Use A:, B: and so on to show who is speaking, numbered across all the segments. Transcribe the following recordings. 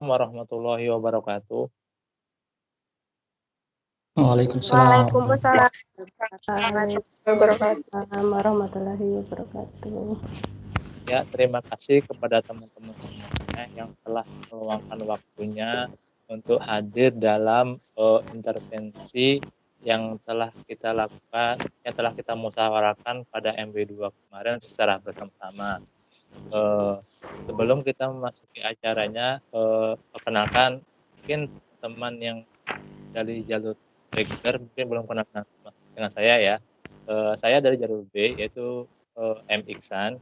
A: Warahmatullahi wabarakatuh.
B: Waalaikumsalam
C: Waalaikumsalam
B: Waalaikumsalam warahmatullahi wabarakatuh.
A: Ya, terima kasih kepada teman-teman semuanya yang telah meluangkan waktunya untuk hadir dalam intervensi yang telah kita lakukan, yang telah kita musyawarahkan pada MW2 kemarin secara bersama-sama. Sebelum kita memasuki acaranya, perkenalkan mungkin teman yang dari jalur reguler mungkin belum kenal dengan saya ya. Saya dari jalur B yaitu M. Iksan.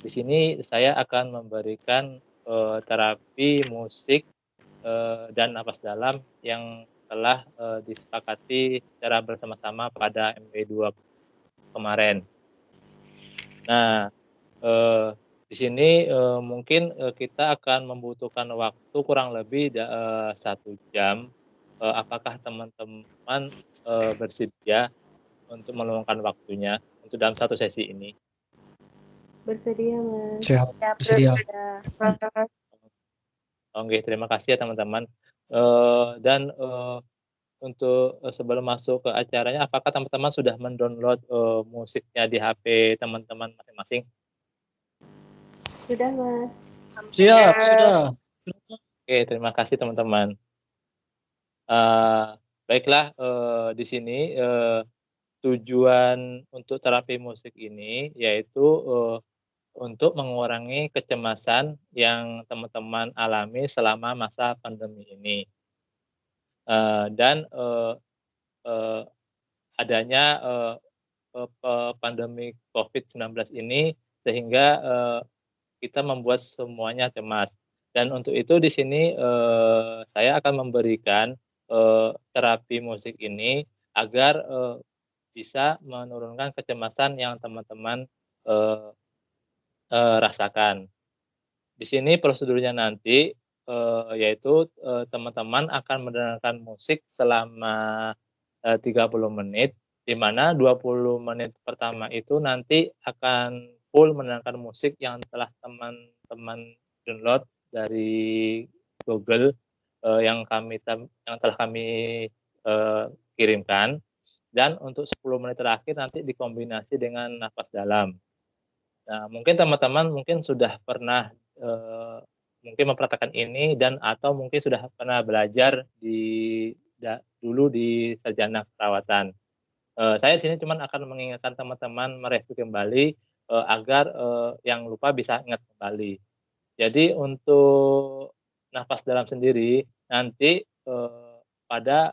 A: Di sini saya akan memberikan terapi musik dan napas dalam yang telah disepakati secara bersama-sama pada MW2 kemarin. Nah, di sini mungkin kita akan membutuhkan waktu kurang lebih 1 jam. Apakah teman-teman bersedia untuk meluangkan waktunya untuk dalam satu sesi ini?
B: Bersedia, Mas.
C: Siap, bersedia.
A: Oke, terima kasih ya teman-teman. Dan untuk sebelum masuk ke acaranya, apakah teman-teman sudah mendownload musiknya di HP teman-teman masing-masing?
B: Sudah, Mas.
C: Siap, sudah.
A: Oke, terima kasih teman-teman. Baiklah, di sini tujuan untuk terapi musik ini yaitu untuk mengurangi kecemasan yang teman-teman alami selama masa pandemi ini. Dan adanya pandemi COVID-19 ini sehingga kita membuat semuanya cemas. Dan untuk itu di sini saya akan memberikan terapi musik ini agar bisa menurunkan kecemasan yang teman-teman rasakan. Di sini prosedurnya nanti yaitu teman-teman akan mendengarkan musik selama 30 menit, di mana 20 menit pertama itu nanti akan full mendengarkan musik yang telah teman-teman download dari Google yang telah kami kirimkan. Dan untuk 10 menit terakhir nanti dikombinasi dengan napas dalam. Nah, mungkin teman-teman sudah pernah mungkin mempraktekkan ini dan atau mungkin sudah pernah belajar dulu di sarjana keperawatan. Saya di sini cuma akan mengingatkan teman-teman mereview kembali agar yang lupa bisa ingat kembali. Jadi untuk nafas dalam sendiri nanti pada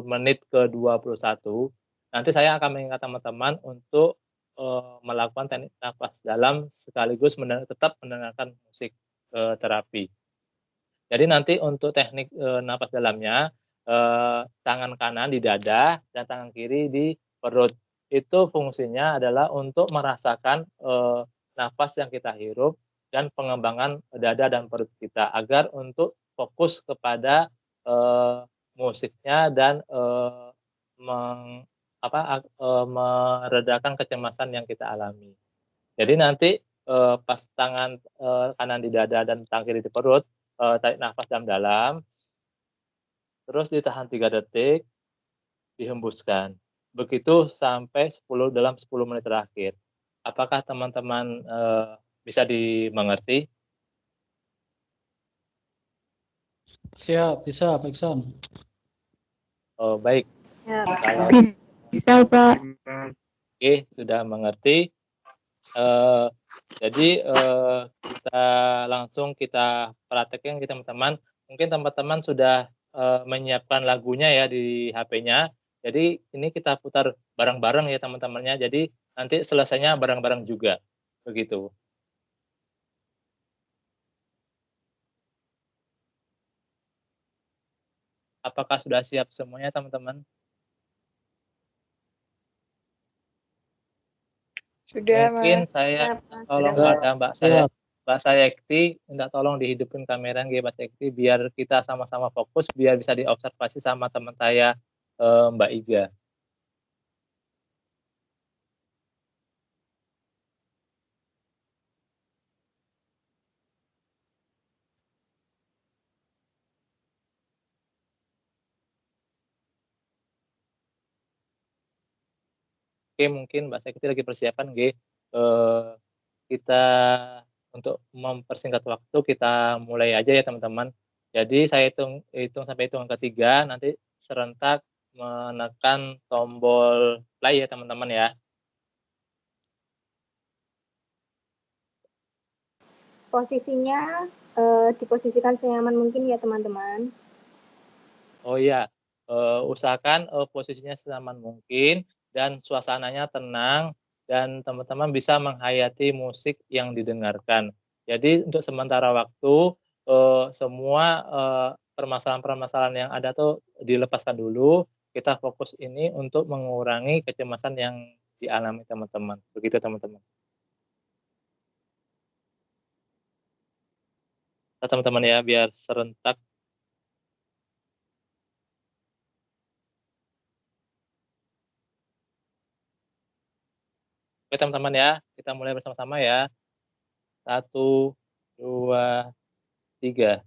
A: menit ke-21 nanti saya akan mengingat teman-teman untuk melakukan teknik nafas dalam sekaligus tetap mendengarkan musik terapi. Jadi nanti untuk teknik nafas dalamnya tangan kanan di dada dan tangan kiri di perut. Itu fungsinya adalah untuk merasakan nafas yang kita hirup dan pengembangan dada dan perut kita agar untuk fokus kepada musiknya dan meredakan kecemasan yang kita alami. Jadi nanti pas tangan kanan di dada dan tangan kiri di perut, tarik nafas dalam-dalam, terus ditahan 3 detik, dihembuskan. Begitu sampai dalam 10 menit terakhir. Apakah teman-teman bisa dimengerti?
C: Siap, bisa, Pak Iksan.
A: Oh, baik.
B: Ya.
A: Kalau
B: Bisa, Pak.
A: oke, sudah mengerti. Jadi kita praktekkan teman-teman. Mungkin teman-teman sudah menyiapkan lagunya ya di HP-nya. Jadi ini kita putar bareng-bareng ya teman-temannya. Jadi nanti selesainya bareng-bareng juga. Begitu. Apakah sudah siap semuanya teman-teman?
D: Sudah,
A: Mungkin
D: Mas.
A: saya
B: Siap,
A: tolong
B: Mas.
A: pada Mbak Sayekti, minta tolong dihidupin kamera Mbak Sayekti biar kita sama-sama fokus, biar bisa diobservasi sama teman saya Mbak Iga. Oke, mungkin Mbak Sakti lagi persiapan nggih, kita untuk mempersingkat waktu, kita mulai aja ya teman-teman. Jadi saya hitung hitung sampai hitungan ketiga, nanti serentak menekan tombol play ya teman-teman ya.
D: Posisinya diposisikan senyaman mungkin ya teman-teman.
A: Oh iya, usahakan posisinya senyaman mungkin dan suasananya tenang dan teman-teman bisa menghayati musik yang didengarkan. Jadi untuk sementara waktu, semua permasalahan-permasalahan yang ada tuh dilepaskan dulu, kita fokus ini untuk mengurangi kecemasan yang dialami teman-teman, begitu teman-teman. Nah, teman-teman ya, biar serentak. Oke teman-teman ya, kita mulai bersama-sama ya. 1, 2, 3.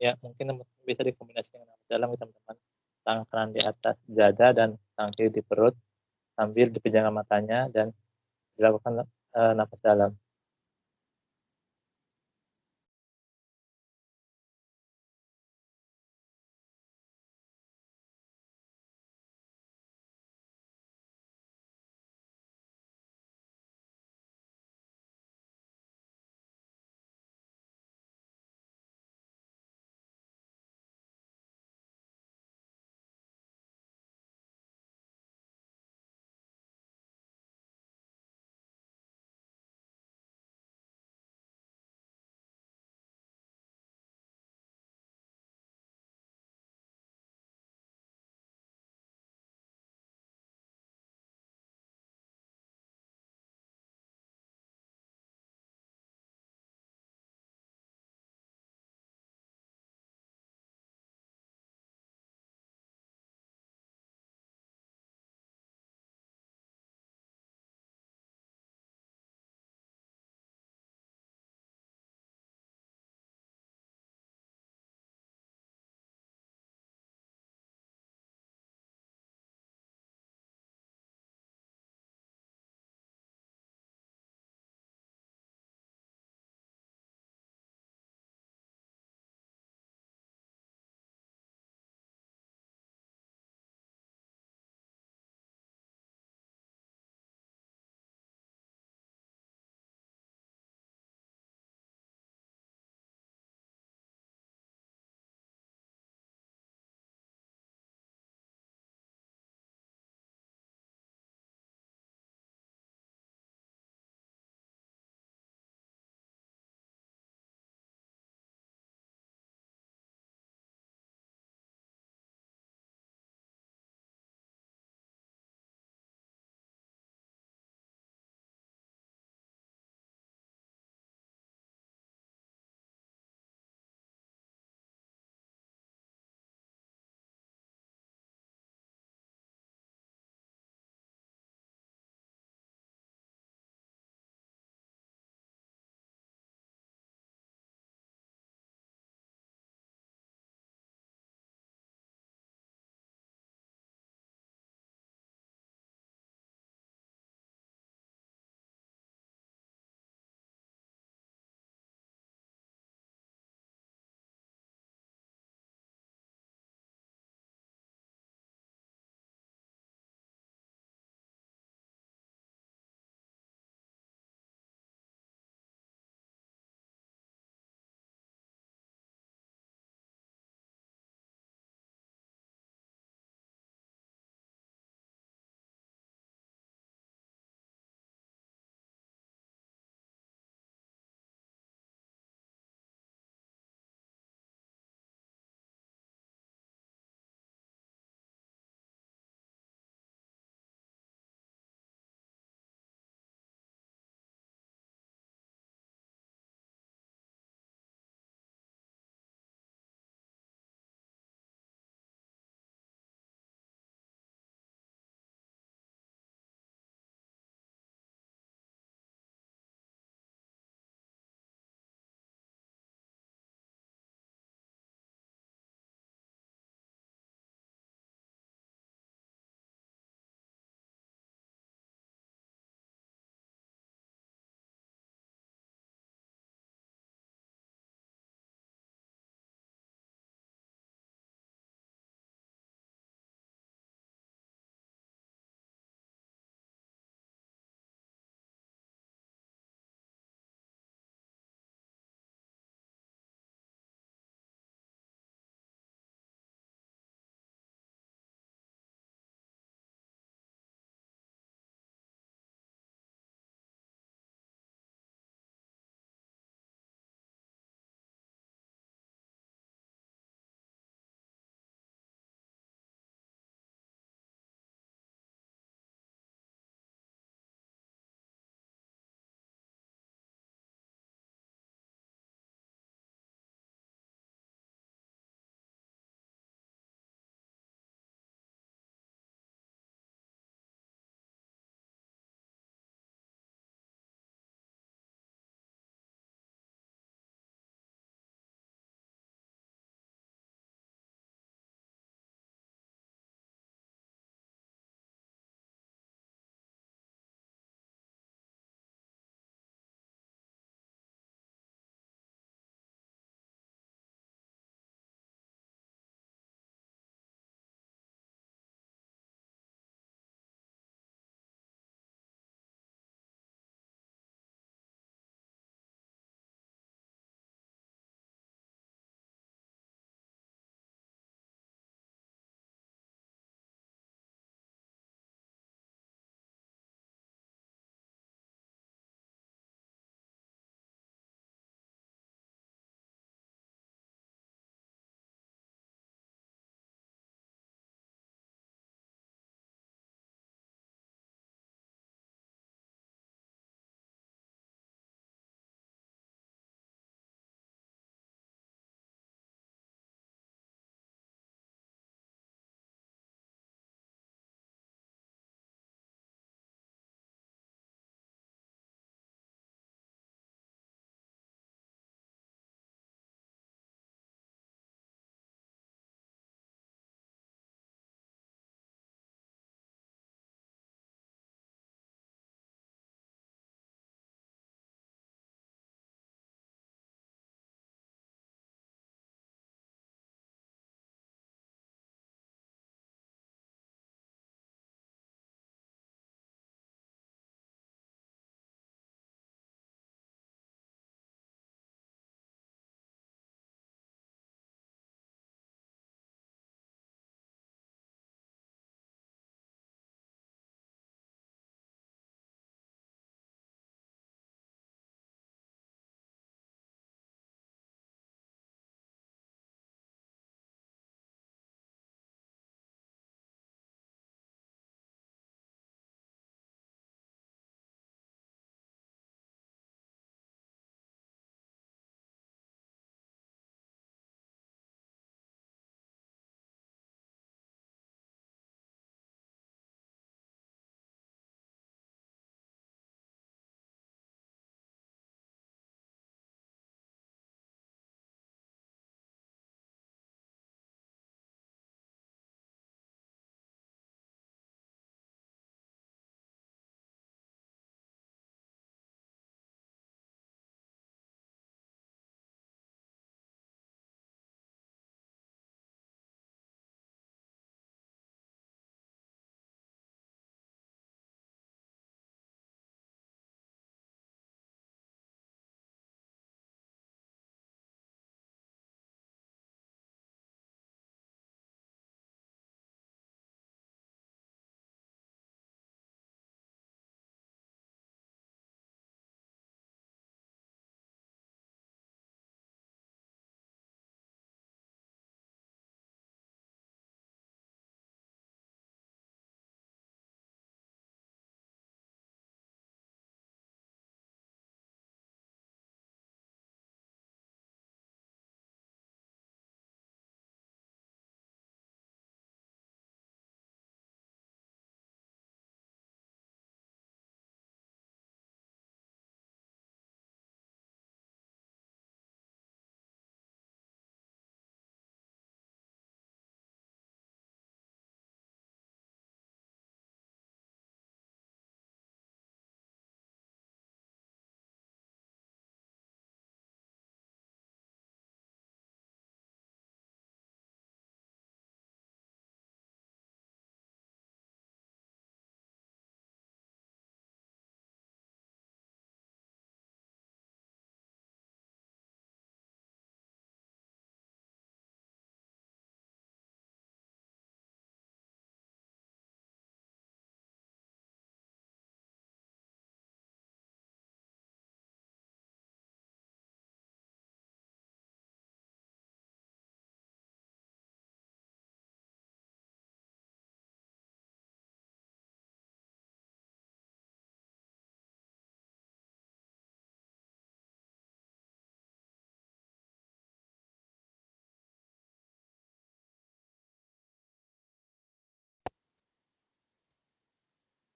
A: Ya, mungkin teman-teman bisa dikombinasikan dengan napas dalam ya teman-teman. Tangan kanan di atas dada dan tangan kiri di perut sambil dipejamkan matanya dan dilakukan napas dalam.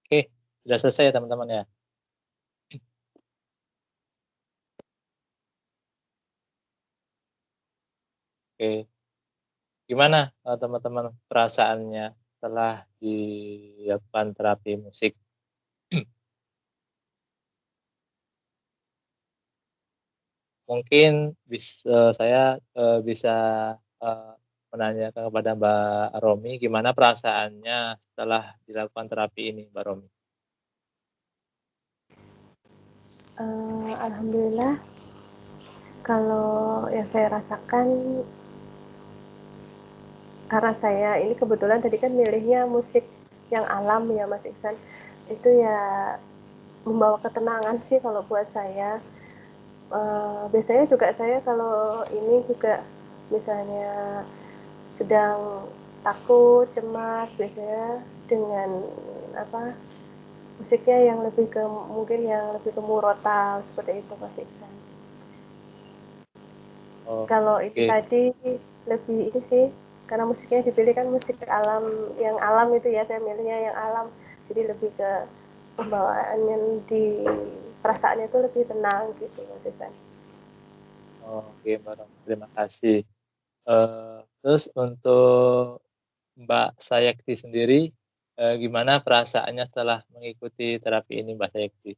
A: Oke, sudah selesai ya teman-teman ya. Oke, gimana teman-teman perasaannya setelah dilakukan terapi musik? Mungkin saya bisa menanyakan kepada Mbak Romi, gimana perasaannya setelah dilakukan terapi ini, Mbak Romi?
B: Alhamdulillah, kalau yang saya rasakan, karena saya ini kebetulan tadi kan milihnya musik yang alam ya Mas Iksan, itu ya membawa ketenangan sih kalau buat saya. Biasanya juga saya kalau ini juga misalnya sedang takut, cemas, biasanya dengan musiknya yang lebih ke mungkin yang lebih ke murotal seperti itu Mas Iksan.
A: Oh,
B: Kalau ini
A: oke.
B: tadi lebih ini sih, karena musiknya dipilih kan musik alam, yang alam itu ya, saya milihnya yang alam. Jadi lebih ke pembawaannya di perasaannya itu lebih tenang gitu Mas Iksan.
A: Oke, Mbak Romi, terima kasih. Terus untuk Mbak Sayekti sendiri, gimana perasaannya setelah mengikuti terapi ini, Mbak Sayekti?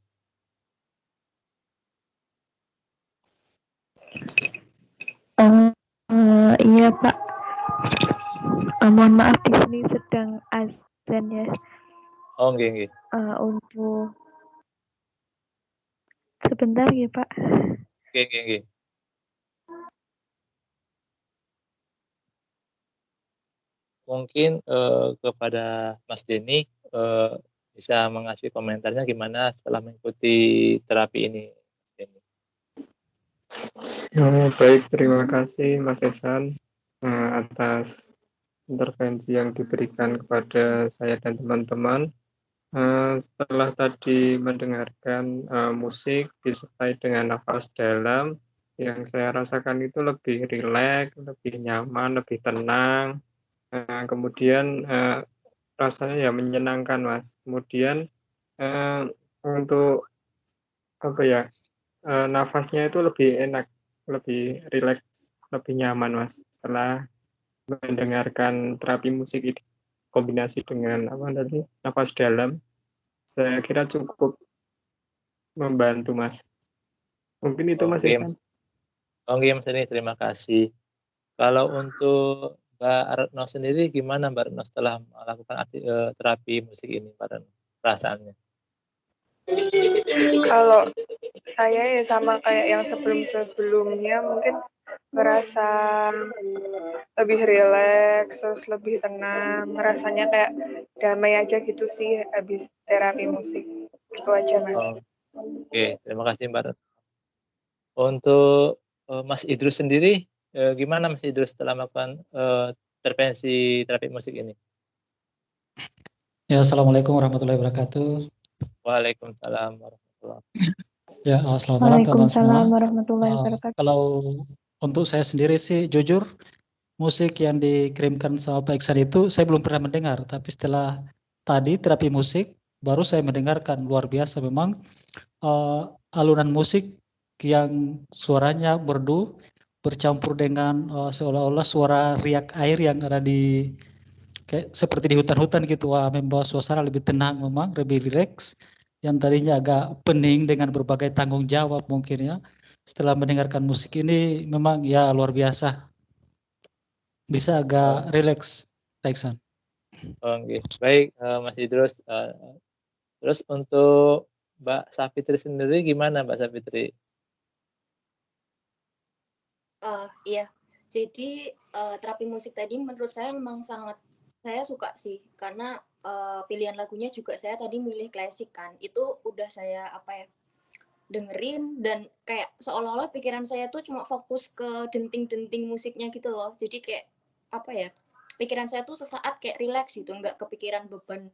E: Iya Pak, mohon maaf di sini sedang azan ya.
A: Oh, nggih.
E: Untuk sebentar ya Pak.
A: Nggih. Mungkin kepada Mas Denny bisa mengasih komentarnya gimana setelah mengikuti terapi ini, Mas Denny?
F: Baik, terima kasih Mas Esan atas intervensi yang diberikan kepada saya dan teman-teman. Setelah tadi mendengarkan musik disertai dengan nafas dalam, yang saya rasakan itu lebih rileks, lebih nyaman, lebih tenang. Kemudian rasanya ya menyenangkan, Mas. Kemudian untuk apa ya, nafasnya itu lebih enak, lebih rileks, lebih nyaman, Mas. Setelah mendengarkan terapi musik itu kombinasi dengan nafas dalam, saya kira cukup membantu, Mas. Mungkin itu, Mas
A: Oke,
F: Ihsan.
A: oke Mas Denny, terima kasih. Kalau untuk Mbak Retno sendiri gimana Mbak Retno setelah melakukan terapi musik ini, Mbak Retno, perasaannya?
G: Kalau saya ya sama kayak yang sebelum-sebelumnya, mungkin merasa lebih rileks, terus lebih tenang, rasanya kayak damai aja gitu sih habis terapi musik. Itu aja Mas.
A: Oke, terima kasih Mbak Retno. Untuk Mas Idrus sendiri, gimana Mas Idrus setelah melakukan intervensi terapi musik ini?
C: Ya, Assalamualaikum warahmatullahi wabarakatuh.
A: Waalaikumsalam warahmatullahi wabarakatuh.
C: Ya, selamat malam teman-teman semua.
E: Waalaikumsalam warahmatullahi wabarakatuh.
C: Kalau untuk saya sendiri sih, jujur, musik yang dikirimkan sama Pak Iksan itu saya belum pernah mendengar. Tapi setelah tadi terapi musik, baru saya mendengarkan. Luar biasa memang alunan musik yang suaranya merdu, bercampur dengan seolah-olah suara riak air yang ada di kayak seperti di hutan-hutan gitu. Wah, membawa suasana lebih tenang memang, lebih rileks. Yang tadinya agak pening dengan berbagai tanggung jawab mungkin ya. Setelah mendengarkan musik ini memang ya luar biasa. Bisa agak rileks, Taiksan.
A: Oke, baik Mas Idrus. Terus untuk Mbak Safitri sendiri gimana Mbak Safitri?
H: Iya, jadi terapi musik tadi menurut saya memang sangat saya suka sih, karena pilihan lagunya juga saya tadi milih klasik kan, itu udah saya dengerin dan kayak seolah-olah pikiran saya tuh cuma fokus ke denting-denting musiknya gitu loh, jadi kayak pikiran saya tuh sesaat kayak rileks gitu, nggak kepikiran beban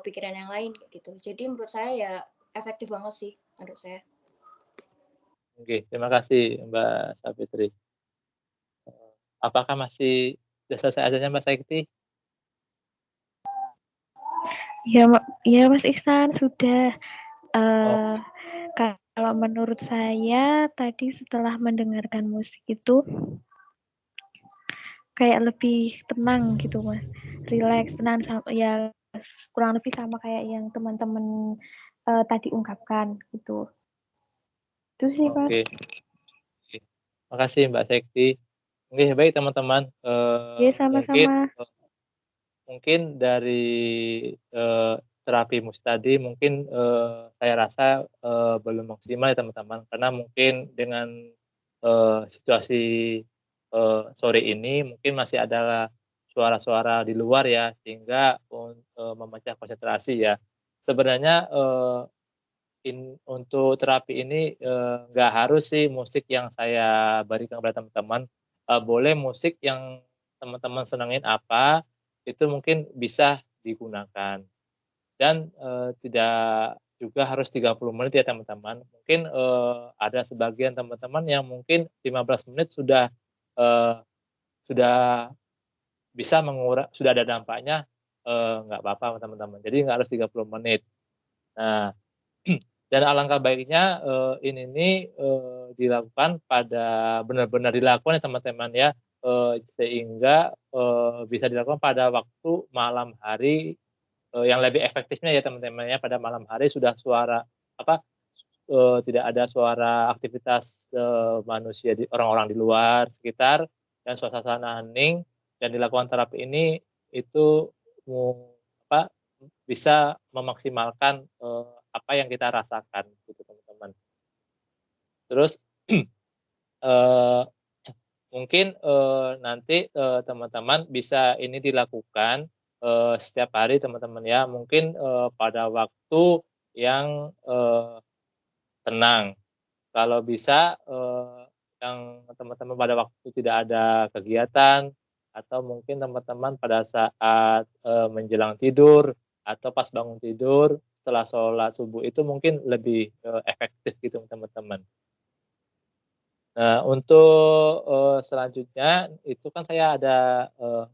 H: pikiran yang lain gitu, jadi menurut saya ya efektif banget sih menurut saya.
A: Oke, terima kasih Mbak Safitri. Apakah masih sudah selesai azannya Mbak Saikti?
E: Ya Mas Ihsan sudah.
A: Oh,
E: Kalau menurut saya tadi setelah mendengarkan musik itu kayak lebih tenang gitu Mas, relax, tenang, ya kurang lebih sama kayak yang teman-teman tadi ungkapkan gitu. Itu sih Mas.
A: oke. Oke. Makasih Mbak Sekti. Oke, baik teman-teman.
E: Ya
A: Mungkin
E: sama-sama.
A: mungkin dari terapi musik tadi mungkin saya rasa belum maksimal ya teman-teman, karena mungkin dengan situasi sore ini mungkin masih ada suara-suara di luar ya, sehingga memecah konsentrasi ya. Sebenarnya untuk terapi ini nggak harus sih musik yang saya berikan kepada teman-teman, boleh musik yang teman-teman senangin apa, itu mungkin bisa digunakan. Dan tidak juga harus 30 menit ya teman-teman, mungkin ada sebagian teman-teman yang mungkin 15 menit eee, sudah bisa sudah ada dampaknya, nggak apa-apa teman-teman, jadi nggak harus 30 menit. Nah, dan alangkah baiknya, ini nih, dilakukan benar-benar dilakukan ya teman-teman ya, sehingga, bisa dilakukan pada waktu malam hari, yang lebih efektifnya ya teman-teman ya, pada malam hari sudah apa, tidak ada suara aktivitas, manusia orang-orang di luar sekitar, dan suasana hening, dan dilakukan terapi ini itu apa, bisa memaksimalkan, apa yang kita rasakan gitu teman-teman. Terus, eee, mungkin, nanti, teman-teman bisa ini dilakukan, setiap hari teman-teman ya, mungkin, pada waktu yang, tenang. Kalau bisa, yang teman-teman pada waktu tidak ada kegiatan, atau mungkin teman-teman pada saat, menjelang tidur, atau pas bangun tidur, setelah sholat subuh itu mungkin lebih, efektif gitu teman-teman. Nah untuk, selanjutnya itu kan saya ada,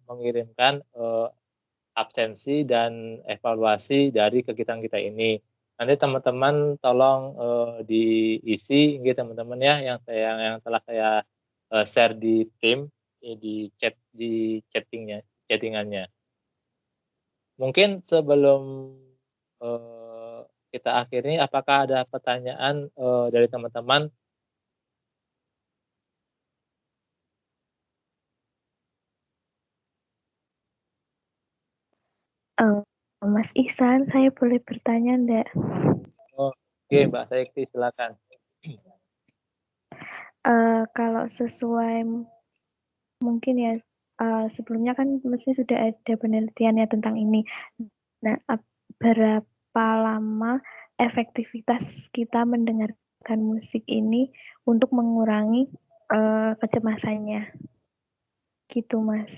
A: mengirimkan, absensi dan evaluasi dari kegiatan kita ini. Nanti teman-teman tolong, diisi gitu teman-teman ya, yang telah saya, share di tim, di chatting-annya. Mungkin sebelum, kita akhiri, apakah ada pertanyaan, dari teman-teman?
E: Mas Ihsan, saya boleh bertanya enggak?
A: Oke Mbak Sekti, silakan.
E: Kalau sesuai mungkin ya, sebelumnya kan mesti sudah ada penelitiannya tentang ini. Nah, berapa lama efektivitas kita mendengarkan musik ini untuk mengurangi kecemasannya? Gitu, Mas.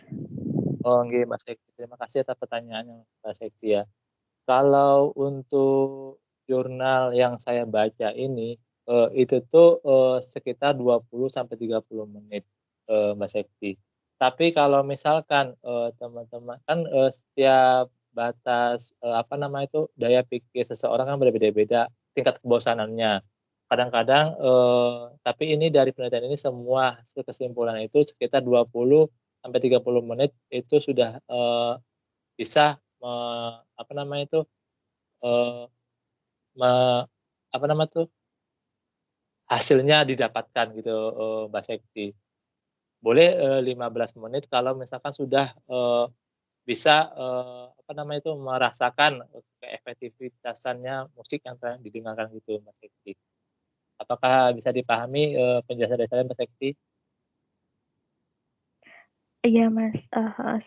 A: Oh nggih Mbak Sekti, terima kasih atas pertanyaannya Mbak Sekti ya. Kalau untuk jurnal yang saya baca ini, itu tuh, sekitar 20 sampai 30 menit, Mbak Sekti. Tapi kalau misalkan, teman-teman kan, setiap batas, apa namanya itu, daya pikir seseorang kan berbeda-beda tingkat kebosanannya. Kadang-kadang, tapi ini dari penelitian ini semua kesimpulan itu sekitar 20 sampai 30 menit itu sudah, bisa apa namanya itu, eee, me apa namanya tuh, hasilnya didapatkan gitu, Mbak Sekti. Boleh, 15 menit kalau misalkan sudah, bisa, apa namanya itu, merasakan keefektivitasannya musik yang tadi didengarkan gitu, Mbak Sekti. Apakah bisa dipahami, penjelasan dari saya, Mbak Sekti?
E: Iya, Mas,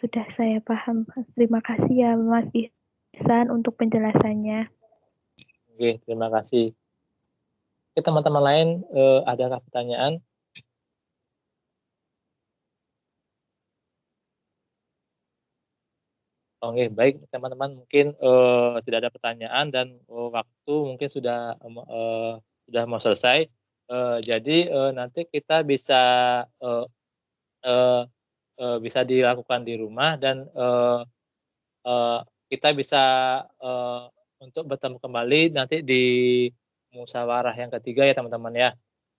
E: sudah saya paham. Terima kasih ya, Mas Ihsan untuk penjelasannya.
A: Oke, terima kasih. Oke, teman-teman lain, adakah pertanyaan? Oke, baik teman-teman mungkin, tidak ada pertanyaan dan, waktu mungkin sudah mau selesai, jadi, nanti kita bisa, eee eee bisa dilakukan di rumah dan, eee eee, kita bisa untuk bertemu kembali nanti di musyawarah yang ketiga ya teman-teman ya.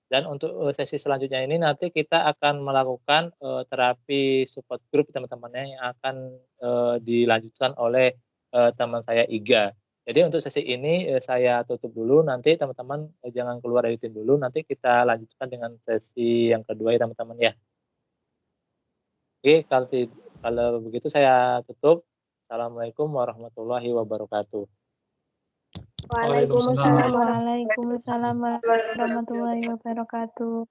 A: Dan untuk sesi selanjutnya ini nanti kita akan melakukan terapi support group teman-temannya yang akan dilanjutkan oleh teman saya Iga. Jadi untuk sesi ini saya tutup dulu, nanti teman-teman jangan keluar dari tim dulu, nanti kita lanjutkan dengan sesi yang kedua ya teman-teman ya. Oke, kalau begitu saya tutup. Assalamualaikum warahmatullahi wabarakatuh.
D: Waalaikumsalam.
E: Waalaikumsalam warahmatullahi wabarakatuh.